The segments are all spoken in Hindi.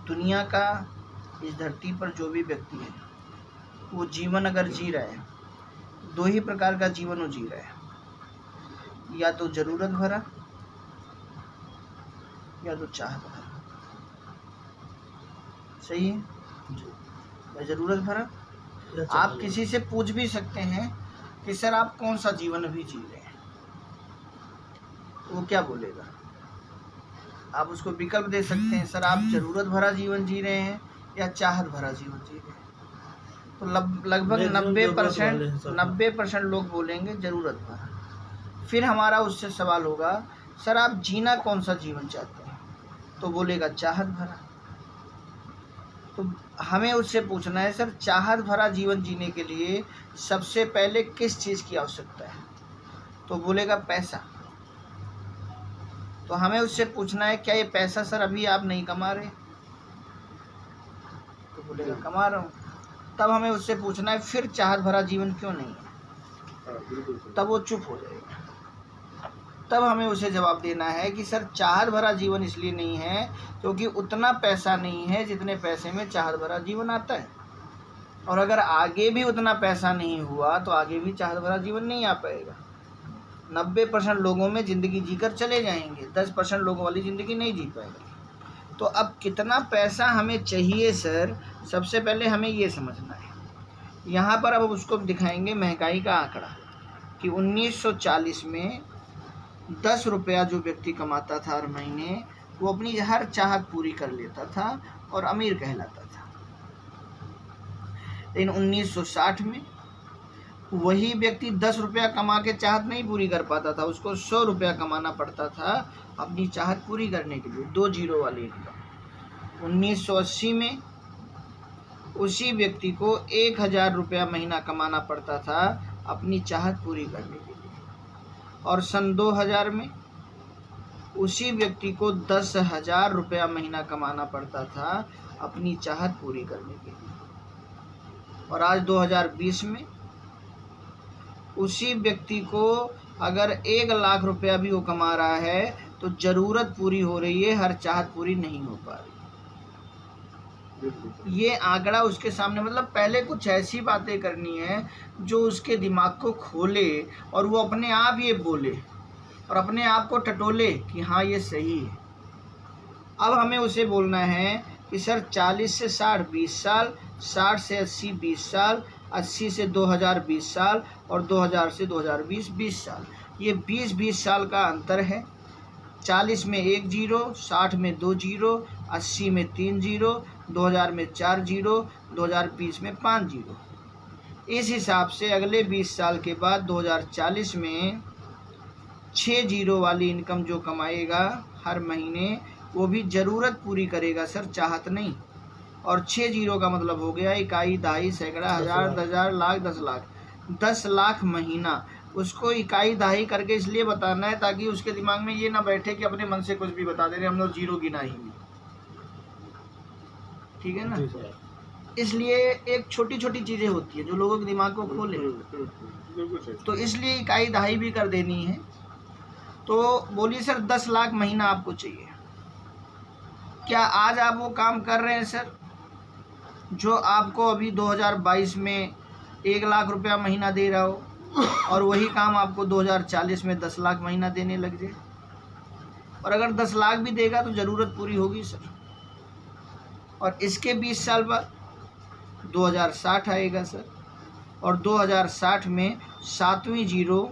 दुनिया का, इस धरती पर जो भी व्यक्ति है वो जीवन अगर जी रहा है, दो ही प्रकार का जीवन वो जी रहा है, या तो जरूरत भरा या तो चाहत भरा। सही है? या जरूरत भरा। आप किसी से पूछ भी सकते हैं कि सर आप कौन सा जीवन अभी जी रहे हैं, तो वो क्या बोलेगा? आप उसको विकल्प दे सकते हैं, सर आप जरूरत भरा जीवन जी रहे हैं या चाहत भरा जीवन जी रहे हैं। तो लगभग 90% लोग बोलेंगे जरूरत भरा। फिर हमारा उससे सवाल होगा, सर आप जीना कौन सा जीवन चाहते हैं, तो बोलेगा चाहत भरा। तो हमें उससे पूछना है, सर चाहत भरा जीवन जीने के लिए सबसे पहले किस चीज़ की आवश्यकता है, तो बोलेगा पैसा। तो हमें उससे पूछना है, क्या ये पैसा सर अभी आप नहीं कमा रहे, तो बोलेगा कमा रहा हूँ। तब हमें उससे पूछना है, फिर चाहत भरा जीवन क्यों नहीं है, तब वो चुप हो जाएगा। तब हमें उसे जवाब देना है कि सर चाहत भरा जीवन इसलिए नहीं है क्योंकि उतना पैसा नहीं है जितने पैसे में चाहत भरा जीवन आता है, और अगर आगे भी उतना पैसा नहीं हुआ तो आगे भी चाहत भरा जीवन नहीं आ पाएगा। 90% लोगों में ज़िंदगी जीकर चले जाएंगे, 10% लोगों वाली ज़िंदगी नहीं जी पाएंगे। तो अब कितना पैसा हमें चाहिए सर, सबसे पहले हमें ये समझना है। यहाँ पर अब उसको दिखाएंगे महंगाई का आंकड़ा कि 1940 में 10 रुपया जो व्यक्ति कमाता था हर महीने, वो अपनी हर चाहत पूरी कर लेता था और अमीर कहलाता था। लेकिन 1960 में वही व्यक्ति 10 रुपया कमा के चाहत नहीं पूरी कर पाता था, उसको 100 रुपया कमाना पड़ता था अपनी चाहत पूरी करने के लिए, 2 जीरो वाली इनकम। 1980 में उसी व्यक्ति को 1000 रुपया महीना कमाना पड़ता था अपनी चाहत पूरी करने के लिए, और सन 2000 में उसी व्यक्ति को 10,000 रुपया महीना कमाना पड़ता था अपनी चाहत पूरी करने के लिए। और आज 2020 में उसी व्यक्ति को अगर 1 लाख रुपया भी वो कमा रहा है तो ज़रूरत पूरी हो रही है, हर चाहत पूरी नहीं हो पा रही। ये आंकड़ा उसके सामने, मतलब पहले कुछ ऐसी बातें करनी है जो उसके दिमाग को खोले और वो अपने आप ये बोले और अपने आप को टटोले कि हाँ ये सही है। अब हमें उसे बोलना है कि सर 40 से 60 20 साल, 60 से 80 20 साल, 80 से 2000 20 साल और 2000 से 2020 20 साल। ये 20-20 साल का अंतर है। 40 में 1 जीरो, 60 में 2 जीरो, 80 में 3 जीरो, 2000 में 4 जीरो, 2020 में 5 जीरो। इस हिसाब से अगले 20 साल के बाद 2040 में 6 जीरो वाली इनकम जो कमाएगा हर महीने, वो भी ज़रूरत पूरी करेगा सर, चाहत नहीं। और 6 जीरो का मतलब हो गया इकाई, दहाई, सैकड़ा, हज़ार, 10,000, लाख, 10 लाख। 10 लाख महीना उसको इकाई दहाई करके इसलिए बताना है ताकि उसके दिमाग में ये ना बैठे कि अपने मन से कुछ भी बता दे रहे, हम लोग जीरो गिना ही नहीं। ठीक है ना? इसलिए एक छोटी छोटी चीज़ें होती है जो लोगों के दिमाग को खोले, तो इसलिए इकाई दहाई भी कर देनी है। तो बोलिए सर 10 लाख महीना आपको चाहिए, क्या आज आप वो काम कर रहे हैं सर जो आपको अभी 2022 में 1 लाख रुपया महीना दे रहा हो, और वही काम आपको 2040 में 10 लाख महीना देने लग जाए? और अगर 10 लाख भी देगा तो ज़रूरत पूरी होगी सर। और इसके 20 साल बाद 2060 आएगा सर, और 2060 में 7वीं जीरो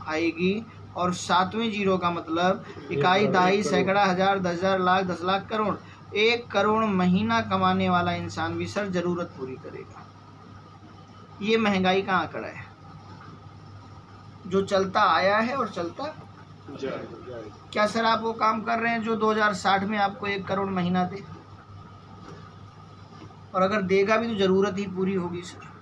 आएगी, और 7वीं जीरो का मतलब इकाई, दहाई, सैकड़ा, हज़ार, 10,000, लाख, 10 लाख, करोड़। 1 करोड़ महीना कमाने वाला इंसान भी सर ज़रूरत पूरी करेगा। ये महंगाई का आंकड़ा है जो चलता आया है और चलता जाएगा। क्या सर आप वो काम कर रहे हैं जो 2060 में आपको 1 करोड़ महीना दे? और अगर देगा भी तो ज़रूरत ही पूरी होगी सर।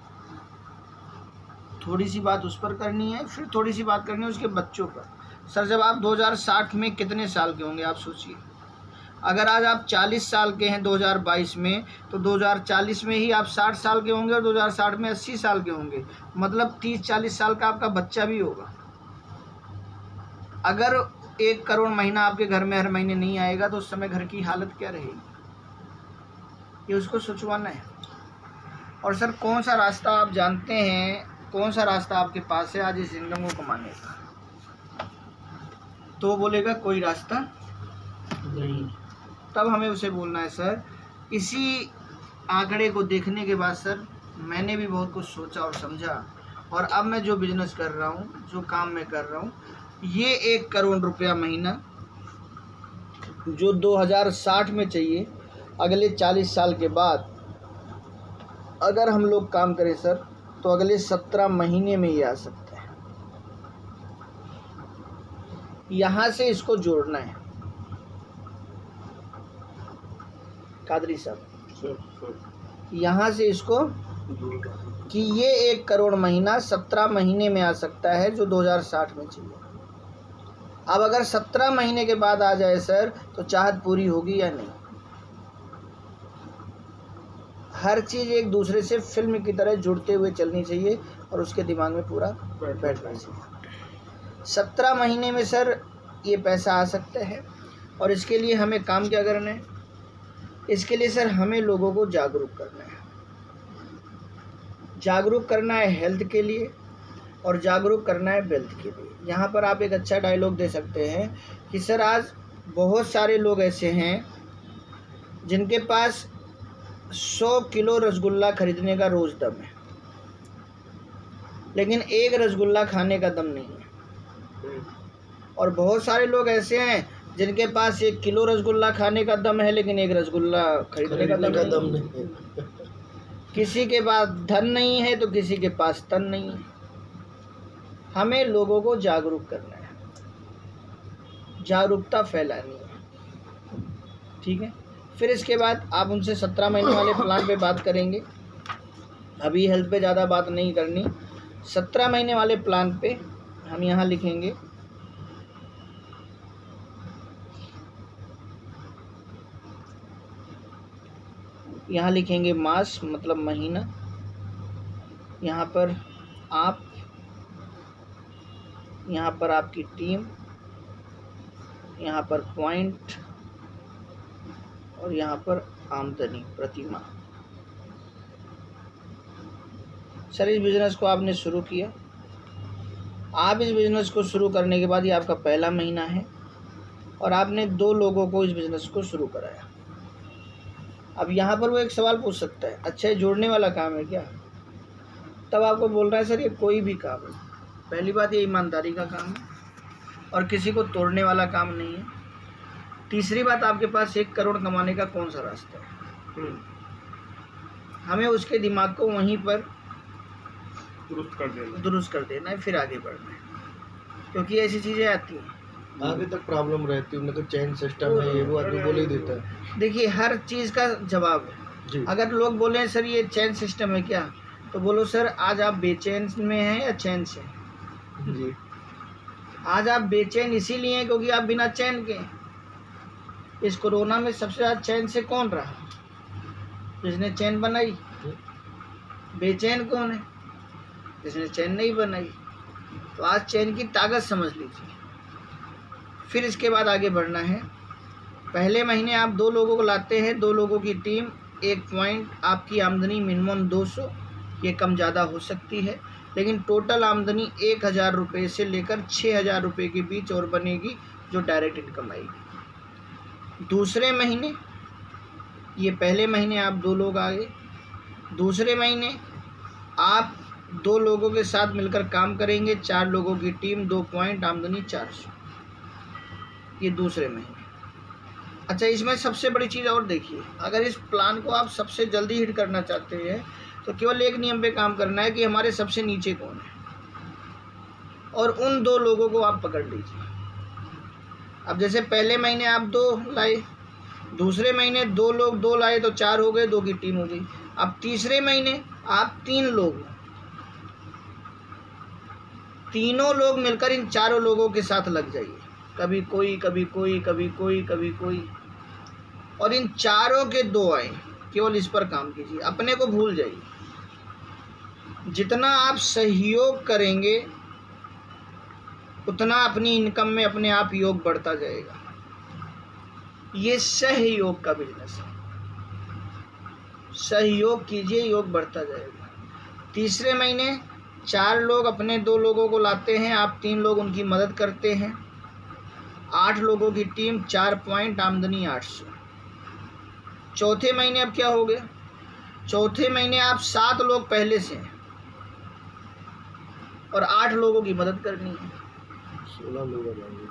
थोड़ी सी बात उस पर करनी है, फिर थोड़ी सी बात करनी है उसके बच्चों पर। सर जब आप 2060 में कितने साल के होंगे आप सोचिए। अगर आज आप 40 साल के हैं 2022 में, तो 2040 में ही आप 60 साल के होंगे और 2060 में 80 साल के होंगे, मतलब 30-40 साल का आपका बच्चा भी होगा। अगर 1 करोड़ महीना आपके घर में हर महीने नहीं आएगा तो उस समय घर की हालत क्या रहेगी? ये उसको सोचवाना है। और सर कौन सा रास्ता आप जानते हैं, कौन सा रास्ता आपके पास है आज इस इनकम को कमाने का, तो बोलेगा कोई रास्ता नहीं। तब हमें उसे बोलना है सर इसी आंकड़े को देखने के बाद सर मैंने भी बहुत कुछ सोचा और समझा, और अब मैं जो बिज़नेस कर रहा हूँ, जो काम मैं कर रहा हूँ, ये 1 करोड़ रुपया महीना जो 2060 में चाहिए, अगले 40 साल के बाद अगर हम लोग काम करें सर तो अगले 17 महीने में ये आ सकता है। यहाँ से इसको जोड़ना है कादरी साहब, यहाँ से इसको कि ये 1 करोड़ महीना 17 महीने में आ सकता है जो 2060 में चाहिए। अब अगर 17 महीने के बाद आ जाए सर तो चाहत पूरी होगी या नहीं। हर चीज़ एक दूसरे से फिल्म की तरह जुड़ते हुए चलनी चाहिए और उसके दिमाग में पूरा बैठना चाहिए। 17 महीने में सर ये पैसा आ सकता है, और इसके लिए हमें काम क्या करना है, इसके लिए सर हमें लोगों को जागरूक करना है। जागरूक करना है हेल्थ के लिए और जागरूक करना है वेल्थ के लिए। यहाँ पर आप एक अच्छा डायलॉग दे सकते हैं कि सर आज बहुत सारे लोग ऐसे हैं जिनके पास 100 किलो रसगुल्ला खरीदने का रोज़ दम है, लेकिन एक रसगुल्ला खाने का दम नहीं है। और बहुत सारे लोग ऐसे हैं जिनके पास 1 किलो रसगुल्ला खाने का दम है, लेकिन एक रसगुल्ला खरीदने का दम नहीं है। किसी के पास धन नहीं है तो किसी के पास तन नहीं है। हमें लोगों को जागरूक करना है, जागरूकता फैलानी है, ठीक है। फिर इसके बाद आप उनसे 17 महीने वाले प्लान पे बात करेंगे। अभी हेल्थ पे ज़्यादा बात नहीं करनी। 17 महीने वाले प्लान पे हम यहाँ लिखेंगे मास मतलब महीना, यहाँ पर आप, यहाँ पर आपकी टीम, यहाँ पर पॉइंट, और यहाँ पर आमदनी प्रति माह। सर इस बिज़नेस को आपने शुरू किया, आप इस बिज़नेस को शुरू करने के बाद ये आपका पहला महीना है और आपने 2 लोगों को इस बिज़नेस को शुरू कराया। अब यहाँ पर वो एक सवाल पूछ सकता है, अच्छा ये जोड़ने वाला काम है क्या? तब आपको बोल रहा है सर ये कोई भी काम है। पहली बात ये ईमानदारी का काम है और किसी को तोड़ने वाला काम नहीं है। तीसरी बात आपके पास 1 करोड़ कमाने का कौन सा रास्ता है? हमें उसके दिमाग को वहीं पर दुरुस्त कर देना है, फिर आगे बढ़ना है, क्योंकि ऐसी चीज़ें आती हैं आगे तक प्रॉब्लम रहती है। उन्हें तो चेन सिस्टम है, ये वो आदमी बोल ही देता है। देखिए हर चीज़ का जवाब है। अगर लोग बोलें सर ये चैन सिस्टम है क्या, तो बोलो सर आज आप बेचैन में हैं या चैन से? जी आज आप बेचैन इसीलिए हैं क्योंकि आप बिना चैन के। इस कोरोना में सबसे ज़्यादा चैन से कौन रहा? जिसने चैन बनाई। बेचैन कौन है? जिसने चैन नहीं बनाई। तो आज चैन की ताकत समझ लीजिए। फिर इसके बाद आगे बढ़ना है। पहले महीने आप 2 लोगों को लाते हैं, 2 लोगों की टीम, 1 पॉइंट, आपकी आमदनी मिनिमम 200, ये कम ज़्यादा हो सकती है, लेकिन टोटल आमदनी 1000 रुपये से लेकर 6000 रुपये के बीच और बनेगी, जो डायरेक्ट इनकम आएगी। दूसरे महीने, ये पहले महीने आप 2 लोग आ गए, दूसरे महीने आप 2 लोगों के साथ मिलकर काम करेंगे, 4 लोगों की टीम, 2 पॉइंट, आमदनी 400, ये दूसरे महीने। अच्छा इसमें सबसे बड़ी चीज़ और देखिए, अगर इस प्लान को आप सबसे जल्दी हिट करना चाहते हैं तो केवल एक नियम पे काम करना है कि हमारे सबसे नीचे कौन है, और उन 2 लोगों को आप पकड़ लीजिए। अब जैसे पहले महीने आप 2 लाए, दूसरे महीने 2 लोग 2 लाए तो 4 हो गए, 2 की टीम हो गई। अब तीसरे महीने आप 3 लोग, तीनों लोग मिलकर इन 4 लोगों के साथ लग जाइए, कभी कोई कभी कोई कभी कोई कभी कोई, और इन 4 के 2 आए, केवल इस पर काम कीजिए, अपने को भूल जाइए। जितना आप सहयोग करेंगे उतना अपनी इनकम में अपने आप योग बढ़ता जाएगा। ये सहयोग का बिजनेस है। सहयोग कीजिए, योग बढ़ता जाएगा। तीसरे महीने 4 लोग अपने 2 लोगों को लाते हैं, आप 3 लोग उनकी मदद करते हैं। 8 लोगों की टीम, 4 पॉइंट, आमदनी 800। चौथे महीने अब क्या हो गया? चौथे महीने आप 7 लोग पहले से हैं और 8 लोगों की मदद करनी है। 16 लोग आ जाएंगे।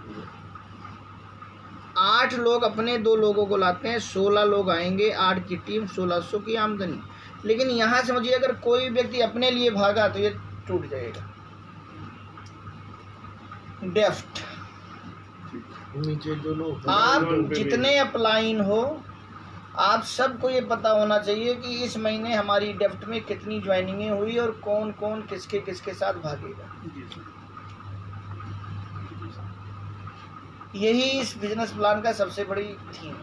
8 लोग अपने 2 लोगों को लाते हैं, 16 लोग आएंगे, 8 की टीम, 1600 की आमदनी। लेकिन यहाँ समझिए, अगर कोई व्यक्ति अपने लिए भागा तो ये टूट जाएगा। डेफ्ट, नीचे जो लोग आप जितने अपलाइन हो, आप सबको ये पता होना चाहिए कि इस महीने हमारी डेफ्ट में कितनी ज्वाइनिंगें हुई और कौन कौन किसके किसके साथ भागेगा। यही इस बिजनेस प्लान का सबसे बड़ी थीम।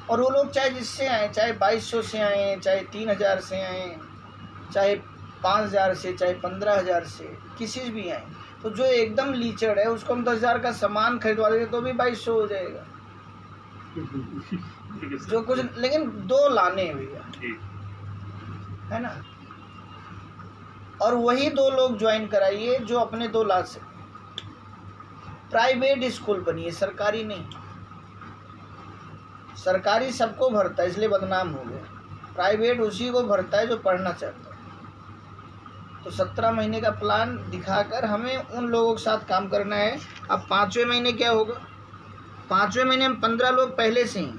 और वो लोग चाहे जिससे आए, चाहे 2200 से आए, चाहे 3000 से आए, चाहे 5000 से, चाहे 15000 से, किसी से भी आए, तो जो एकदम लीचड़ है उसको हम 10,000 का सामान खरीदवा देंगे तो भी 2200 हो जाएगा। जो कुछ, लेकिन 2 लाने हैं भैया, है ना। और वही 2 लोग ज्वाइन कराइए जो अपने 2 ला सकते। प्राइवेट स्कूल बनिए, सरकारी नहीं। सरकारी सबको भरता है इसलिए बदनाम हो गया, प्राइवेट उसी को भरता है जो पढ़ना चाहता है। तो 17 महीने का प्लान दिखाकर हमें उन लोगों के साथ काम करना है। अब 5वें महीने क्या होगा? 5वें महीने में 15 लोग पहले से हैं,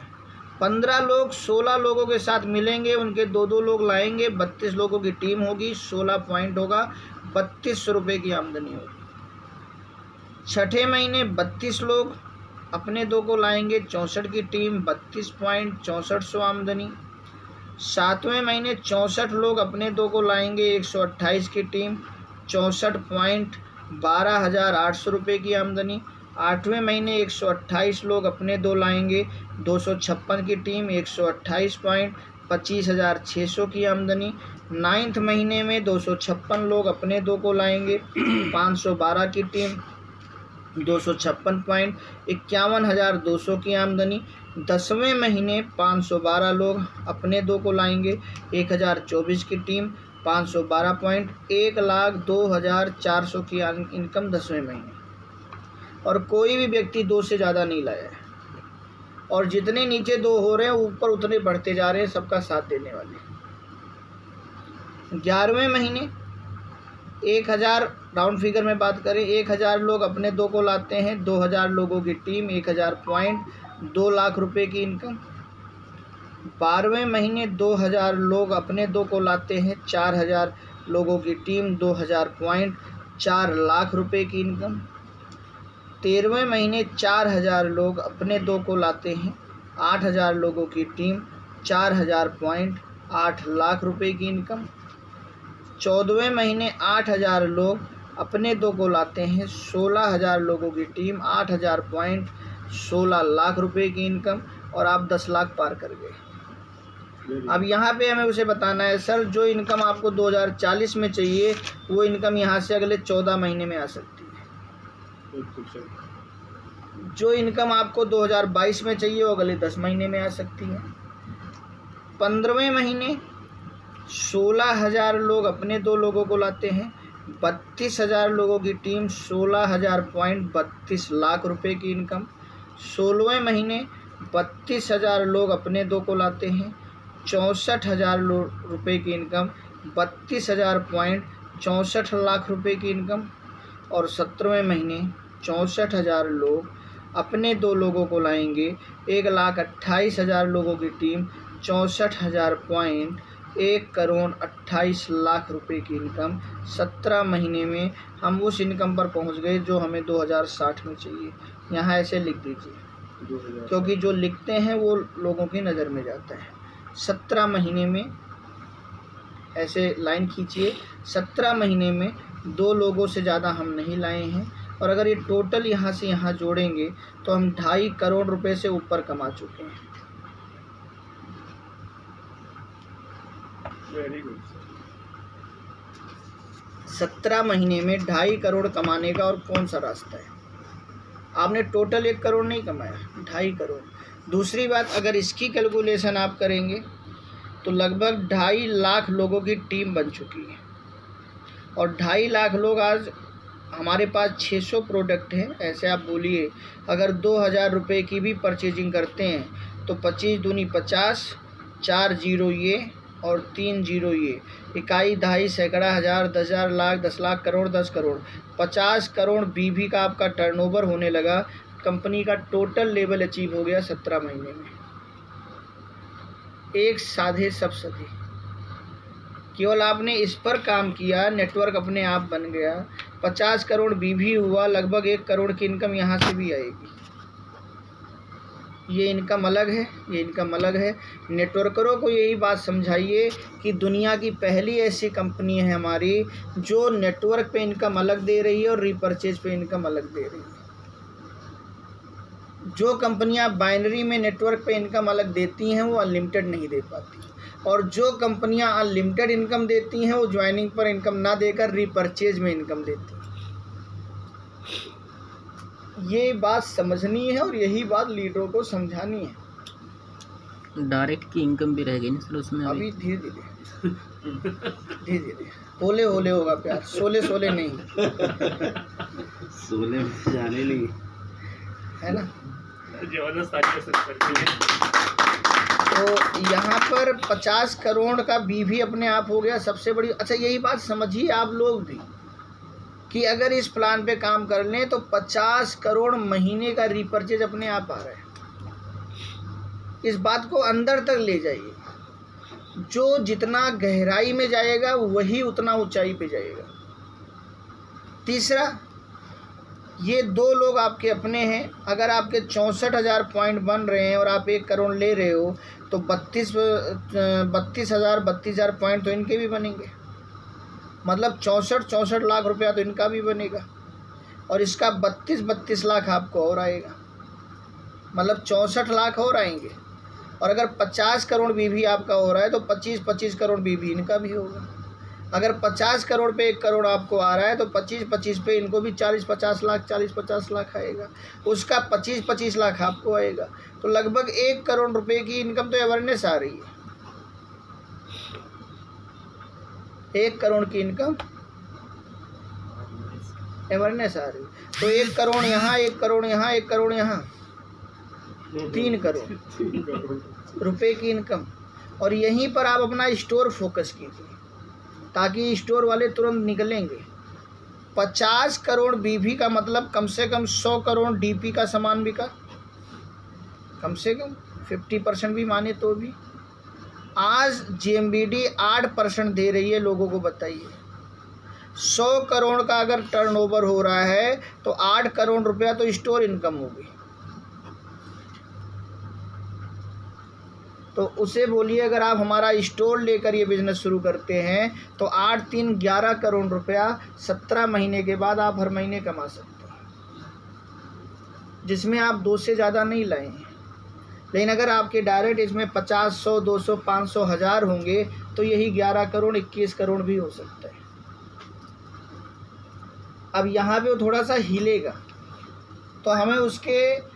15 लोग 16 लोगों के साथ मिलेंगे, उनके 2-2 लोग लाएंगे, 32 लोगों की टीम होगी, 16 पॉइंट होगा, 3200 रुपये की आमदनी होगी। 6ठे महीने 32 लोग अपने 2 को लाएंगे, 64 की टीम, 32 पॉइंट, 6400 आमदनी। 7वें महीने 64 लोग अपने 2 को लाएंगे, 128 की टीम, 64 पॉइंट, 12,800 रुपये की आमदनी। 8वें महीने 128 लोग अपने 2 लाएंगे, 256 की टीम, 128 पॉइंट, 25,600 की आमदनी। 9th महीने में 256 लोग अपने 2 को लाएंगे, 512 की टीम, 256 पॉइंट, 51,200 की आमदनी। 10वें महीने 512 लोग अपने 2 को लाएंगे, 1,024 की टीम, 512 पॉइंट, 1,02,400 की इनकम 10वें महीने। और कोई भी व्यक्ति 2 से ज़्यादा नहीं लाया है, और जितने नीचे 2 हो रहे हैं ऊपर उतने बढ़ते जा रहे हैं, सबका साथ देने वाले। 11वें महीने 1000, राउंड फिगर में बात करें, 1000 लोग अपने 2 को लाते हैं, 2000 लोगों की टीम, 1000 पॉइंट, 2 लाख रुपए की इनकम। 12वें महीने 2000 लोग अपने 2 को लाते हैं, 4000 लोगों की टीम, 2000 पॉइंट, 4 लाख रुपए की इनकम। 13वें महीने 4000 लोग अपने 2 को लाते हैं, 8000 लोगों की टीम, 4000 पॉइंट, 8 लाख रुपए की इनकम। 14वें महीने 8000 लोग अपने 2 को लाते हैं, 16000 लोगों की टीम, 8000 पॉइंट, 16 लाख रुपए की इनकम, और आप 10 लाख पार कर गए। अब यहाँ पे हमें उसे बताना है, सर जो इनकम आपको 2040 में चाहिए वो इनकम यहाँ से अगले 14 महीने में आ सकती है। जो इनकम आपको 2022 में चाहिए वो अगले 10 महीने में आ सकती है। 15वें महीने 16,000 लोग अपने 2 लोगों को लाते हैं, 32,000 लोगों की टीम, 16,000 पॉइंट, 32 लाख रुपए की इनकम। 16वें महीने 32,000 लोग अपने 2 को लाते हैं, 64,000 रुपये की इनकम, 32,000 पॉइंट, 64 लाख रुपए की इनकम। और 17वें महीने 64,000 लोग अपने 2 लोगों को लाएंगे, 1,28,000 लोगों की टीम, 64,000 पॉइंट, 1,28,00,000 रुपए की इनकम। 17 महीने में हम उस इनकम पर पहुंच गए जो हमें 2060 में चाहिए। यहाँ ऐसे लिख दीजिए, क्योंकि जो लिखते हैं वो लोगों की नज़र में जाता है। 17 महीने में ऐसे लाइन खींचिए, 17 महीने में 2 लोगों से ज़्यादा हम नहीं लाए हैं, और अगर ये टोटल यहाँ से यहाँ जोड़ेंगे तो हम 2.5 करोड़ रुपए से ऊपर कमा चुके हैं। Very good. 17 महीने में 2.5 करोड़ कमाने का और कौन सा रास्ता है? आपने टोटल 1 करोड़ नहीं कमाया, 2.5 करोड़। दूसरी बात, अगर इसकी कैलकुलेशन आप करेंगे तो लगभग 2.5 लाख लोगों की टीम बन चुकी है, और 2.5 लाख लोग आज हमारे पास 600 प्रोडक्ट हैं। ऐसे आप बोलिए अगर 2,000 रुपये की भी परचेजिंग करते हैं तो 25 दूनी 50, 4 जीरो ये और 3 जीरो ये, इकाई, दहाई, सैकड़ा, हज़ार, 10,000, लाख, 10 लाख, करोड़, 10 करोड़, 50 करोड़ बीवी का आपका टर्नओवर होने लगा। कंपनी का टोटल लेवल अचीव हो गया 17 महीने में। एक साधे सब सधे, केवल आपने इस पर काम किया, नेटवर्क अपने आप बन गया। 50 करोड़ बीवी हुआ, लगभग 1 करोड़ की इनकम यहाँ से भी आएगी। ये इनकम अलग है, ये इनकम अलग है। नेटवर्करों को यही बात समझाइए कि दुनिया की पहली ऐसी कंपनी है हमारी जो नेटवर्क पे इनकम अलग दे रही है और रीपरचेज पे इनकम अलग दे रही है। जो कंपनियां बाइनरी में नेटवर्क पे इनकम अलग देती हैं वो अनलिमिटेड नहीं दे पाती, और जो कंपनियां अनलिमिटेड इनकम देती हैं वो ज्वाइनिंग पर इनकम ना देकर रीपरचेज में इनकम देती हैं। ये बात समझनी है और यही बात लीडरों को समझानी है। डायरेक्ट की इनकम भी रह गई ना सर उसमें? अभी धीरे धीरे होले होले होगा प्यार, सोले सोले नहीं, सोले जाने नहीं है ना। तो यहाँ पर 50 करोड़ का बीवी अपने आप हो गया सबसे बड़ी। अच्छा, यही बात समझिए आप लोग भी कि अगर इस प्लान पे काम कर लें तो 50 करोड़ महीने का रीपरचेज अपने आप आ रहा है। इस बात को अंदर तक ले जाइए। जो जितना गहराई में जाएगा वही उतना ऊंचाई पे जाएगा। तीसरा, ये 2 लोग आपके अपने हैं। अगर आपके 64,000 पॉइंट बन रहे हैं और आप 1 करोड़ ले रहे हो तो 32,000 पॉइंट तो इनके भी बनेंगे। मतलब 64 लाख रुपया तो इनका भी बनेगा, और इसका 32 लाख आपको और आएगा। मतलब 64 लाख और आएंगे। और अगर 50 करोड़ बीवी आपका हो रहा है तो 25 करोड़ बीवी इनका भी होगा। अगर 50 करोड़ पे 1 करोड़ आपको आ रहा है तो 25 पे इनको भी 40-50 लाख आएगा। उसका 25 लाख आपको आएगा। तो लगभग 1 करोड़ रुपए की इनकम तो अवेयरनेस आ रही है। 1 करोड़ की इनकम अवेयरनेस आ रही है। तो 1 करोड़ यहाँ, 1 करोड़ यहाँ, 1 करोड़ यहाँ, 3 करोड़ रुपए की इनकम। और यहीं पर आप अपना स्टोर फोकस कीजिए ताकि स्टोर वाले तुरंत निकलेंगे। 50 करोड़ बीवी का मतलब कम से कम 100 करोड़ डीपी का सामान बिका, कम से कम 50% भी माने तो भी। आज GMBD 8% दे रही है लोगों को। बताइए 100 करोड़ का अगर टर्नओवर हो रहा है तो 8 करोड़ रुपया तो स्टोर इनकम होगी। तो उसे बोलिए अगर आप हमारा स्टोर लेकर ये बिज़नेस शुरू करते हैं तो 8 3 11 करोड़ रुपया 17 महीने के बाद आप हर महीने कमा सकते हैं, जिसमें आप 2 से ज़्यादा नहीं लाए हैं। लेकिन अगर आपके डायरेक्ट इसमें 50, 100, 200, 500, 1000 होंगे तो यही 11 करोड़ 21 करोड़ भी हो सकता है। अब यहाँ पे वो थोड़ा सा हिलेगा तो हमें उसके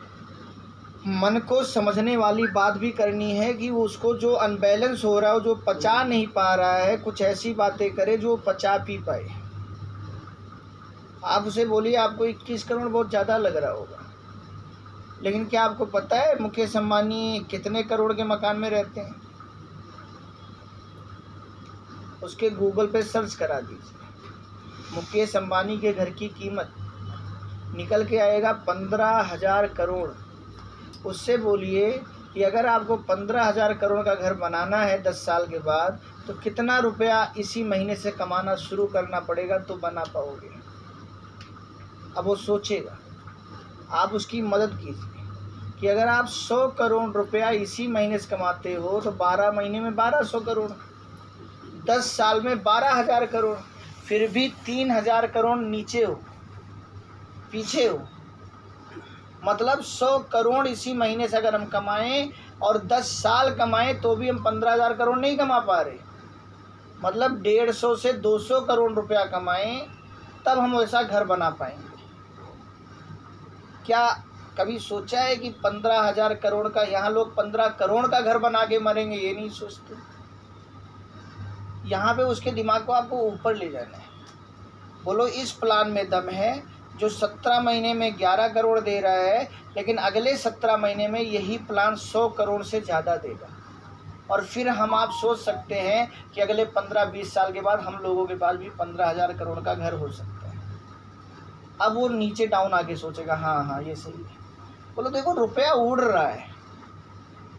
मन को समझने वाली बात भी करनी है कि वो उसको जो अनबैलेंस हो रहा है, जो पचा नहीं पा रहा है, कुछ ऐसी बातें करे जो पचा पी पाए। आप उसे बोलिए आपको 21 करोड़ बहुत ज़्यादा लग रहा होगा, लेकिन क्या आपको पता है मुकेश अंबानी कितने करोड़ के मकान में रहते हैं? उसके गूगल पे सर्च करा दीजिए, मुकेश अंबानी के घर की कीमत निकल के आएगा 15,000 करोड़। उससे बोलिए कि अगर आपको 15,000 करोड़ का घर बनाना है 10 साल के बाद तो कितना रुपया इसी महीने से कमाना शुरू करना पड़ेगा तो बना पाओगे। अब वो सोचेगा, आप उसकी मदद कीजिए कि अगर आप 100 करोड़ रुपया इसी महीने से कमाते हो तो 12 महीने में 1200 करोड़, 10 साल में 12,000 करोड़, फिर भी 3,000 करोड़ नीचे हो, पीछे हो। मतलब 100 करोड़ इसी महीने से अगर हम कमाएं और 10 साल कमाएं तो भी हम 15,000 करोड़ नहीं कमा पा रहे। मतलब 150 से 200 करोड़ रुपया कमाएं तब हम वैसा घर बना पाएंगे। क्या कभी सोचा है कि 15,000 करोड़ का, यहाँ लोग 15 करोड़ का घर बना के मरेंगे, ये नहीं सोचते। यहाँ पे उसके दिमाग को आपको ऊपर ले जाना है। बोलो इस प्लान में दम है जो 17 महीने में 11 करोड़ दे रहा है, लेकिन अगले 17 महीने में यही प्लान 100 करोड़ से ज़्यादा देगा। और फिर हम आप सोच सकते हैं कि अगले 15-20 साल के बाद हम लोगों के पास भी 15,000 करोड़ का घर हो सकता है। अब वो नीचे डाउन आके सोचेगा हाँ हाँ ये सही है। बोलो देखो रुपया उड़ रहा है।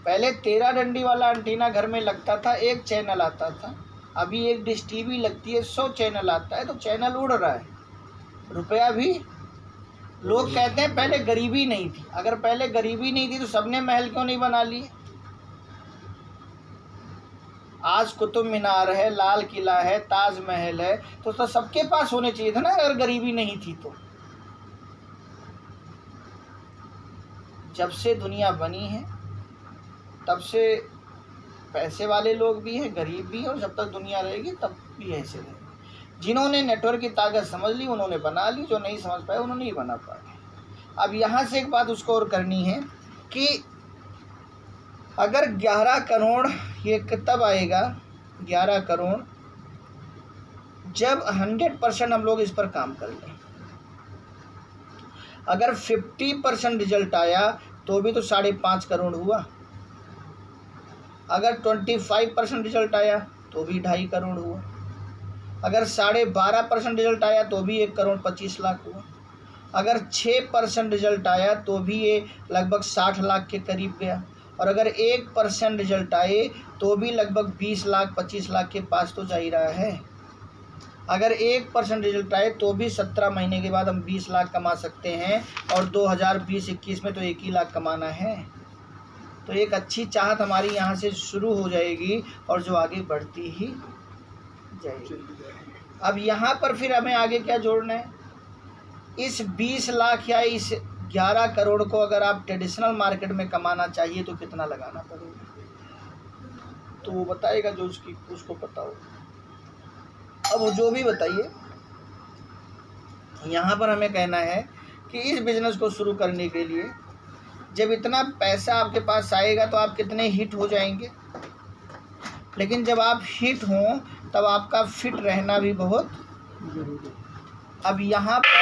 पहले 13 डंडी वाला एंटीना घर में लगता था, एक चैनल आता था। अभी एक डिश टीवी लगती है, 100 चैनल आता है। तो चैनल उड़ रहा है, रुपया भी। लोग कहते हैं पहले गरीबी नहीं थी। अगर पहले गरीबी नहीं थी तो सबने महल क्यों नहीं बना लिए? आज कुतुब मीनार है, लाल किला है, ताजमहल है, तो सबके पास होने चाहिए था ना अगर गरीबी नहीं थी तो। जब से दुनिया बनी है तब से पैसे वाले लोग भी हैं, गरीब भी हैं, और जब तक दुनिया रहेगी तब भी ऐसे रहेगी। जिन्होंने नेटवर्क की ताकत समझ ली उन्होंने बना ली, जो नहीं समझ पाए उन्होंने नहीं बना पाए। अब यहाँ से एक बात उसको और करनी है कि अगर 11 करोड़ ये तब आएगा, 11 करोड़ जब 100% हम लोग इस पर काम कर लें। अगर 50% रिजल्ट आया तो भी तो 5.5 करोड़ हुआ। अगर 25% रिजल्ट आया तो भी 2.5 करोड़ हुआ। अगर 12.5% रिजल्ट आया तो भी 1,25,00,000 हुआ। अगर 6% रिजल्ट आया तो भी ये लगभग 60 लाख के करीब गया। और अगर 1% रिजल्ट आए तो भी लगभग 20 लाख 25 लाख के पास तो जा ही रहा है। अगर 1% रिजल्ट आए तो भी 17 महीने के बाद हम 20 लाख कमा सकते हैं, और 2020-21 में तो 1 ही लाख कमाना है। तो एक अच्छी चाहत हमारी यहाँ से शुरू हो जाएगी और जो आगे बढ़ती ही जाएगी। अब यहाँ पर फिर हमें आगे क्या जोड़ना है? इस 20 लाख या इस 11 करोड़ को अगर आप ट्रेडिशनल मार्केट में कमाना चाहिए तो कितना लगाना पड़ेगा? तो वो बताएगा जो उसको पता हो। अब वो जो भी बताइए, यहाँ पर हमें कहना है कि इस बिज़नेस को शुरू करने के लिए जब इतना पैसा आपके पास आएगा तो आप कितने हिट हो जाएंगे, लेकिन जब आप हिट हों तब आपका फिट रहना भी बहुत जरूरी है। अब यहाँ पर